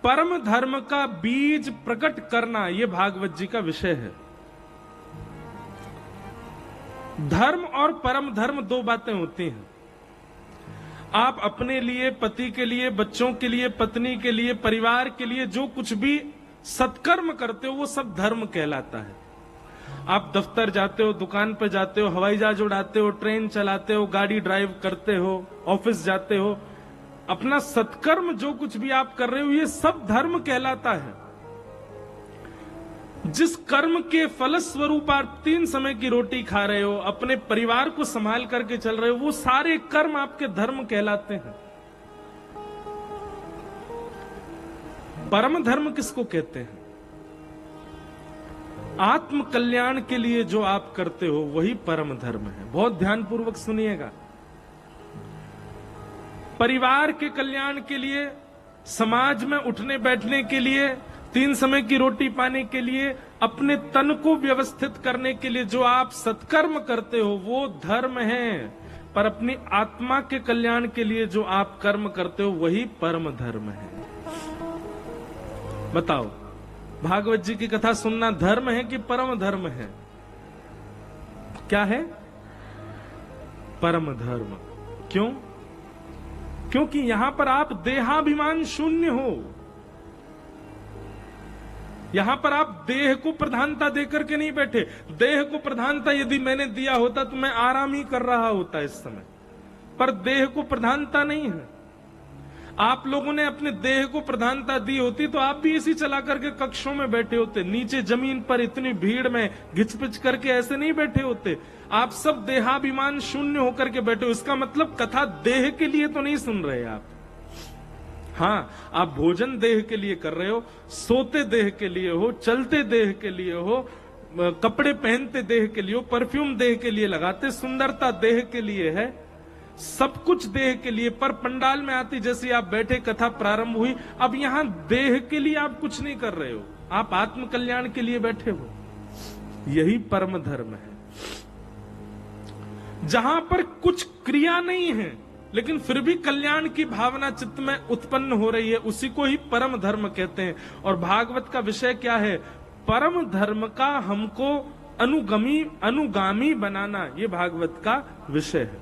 परम धर्म का बीज प्रकट करना, यह भागवत जी का विषय है। धर्म और परम धर्म दो बातें होती हैं। आप अपने लिए, पति के लिए, बच्चों के लिए, पत्नी के लिए, परिवार के लिए जो कुछ भी सत्कर्म करते हो वो सब धर्म कहलाता है। आप दफ्तर जाते हो, दुकान पे जाते हो, हवाई जहाज उड़ाते हो, ट्रेन चलाते हो, गाड़ी ड्राइव करते हो, ऑफिस जाते हो, अपना सत्कर्म जो कुछ भी आप कर रहे हो ये सब धर्म कहलाता है। जिस कर्म के फलस्वरूप आप 3 समय की रोटी खा रहे हो, अपने परिवार को संभाल करके चल रहे हो, वो सारे कर्म आपके धर्म कहलाते हैं। परम धर्म किसको कहते हैं? आत्म कल्याण के लिए जो आप करते हो वही परम धर्म है। बहुत ध्यानपूर्वक सुनिएगा। परिवार के कल्याण के लिए, समाज में उठने बैठने के लिए, 3 समय की रोटी पाने के लिए, अपने तन को व्यवस्थित करने के लिए जो आप सत्कर्म करते हो वो धर्म है। पर अपनी आत्मा के कल्याण के लिए जो आप कर्म करते हो वही परम धर्म है। बताओ, भागवत जी की कथा सुनना धर्म है कि परम धर्म है? क्या है? परम धर्म। क्यों? क्योंकि यहां पर आप देहाभिमान शून्य हो। यहां पर आप देह को प्रधानता देकर के नहीं बैठे। देह को प्रधानता यदि मैंने दिया होता तो मैं आराम ही कर रहा होता इस समय, पर देह को प्रधानता नहीं है। आप लोगों ने अपने देह को प्रधानता दी होती तो आप भी इसी चला करके कक्षों में बैठे होते, नीचे जमीन पर इतनी भीड़ में घिचपिच करके ऐसे नहीं बैठे होते। आप सब देहाभिमान शून्य होकर के बैठे हो। इसका मतलब कथा देह के लिए तो नहीं सुन रहे आप। हाँ, आप भोजन देह के लिए कर रहे हो, सोते देह के लिए हो, चलते देह के लिए हो, कपड़े पहनते देह के लिए हो, परफ्यूम देह के लिए लगाते, सुंदरता देह के लिए है, सब कुछ देह के लिए। पर पंडाल में आती जैसे आप बैठे, कथा प्रारंभ हुई, अब यहां देह के लिए आप कुछ नहीं कर रहे हो, आप आत्म कल्याण के लिए बैठे हो। यही परम धर्म है। जहां पर कुछ क्रिया नहीं है लेकिन फिर भी कल्याण की भावना चित्त में उत्पन्न हो रही है, उसी को ही परम धर्म कहते हैं। और भागवत का विषय क्या है? परम धर्म का हमको अनुगामी बनाना, ये भागवत का विषय है।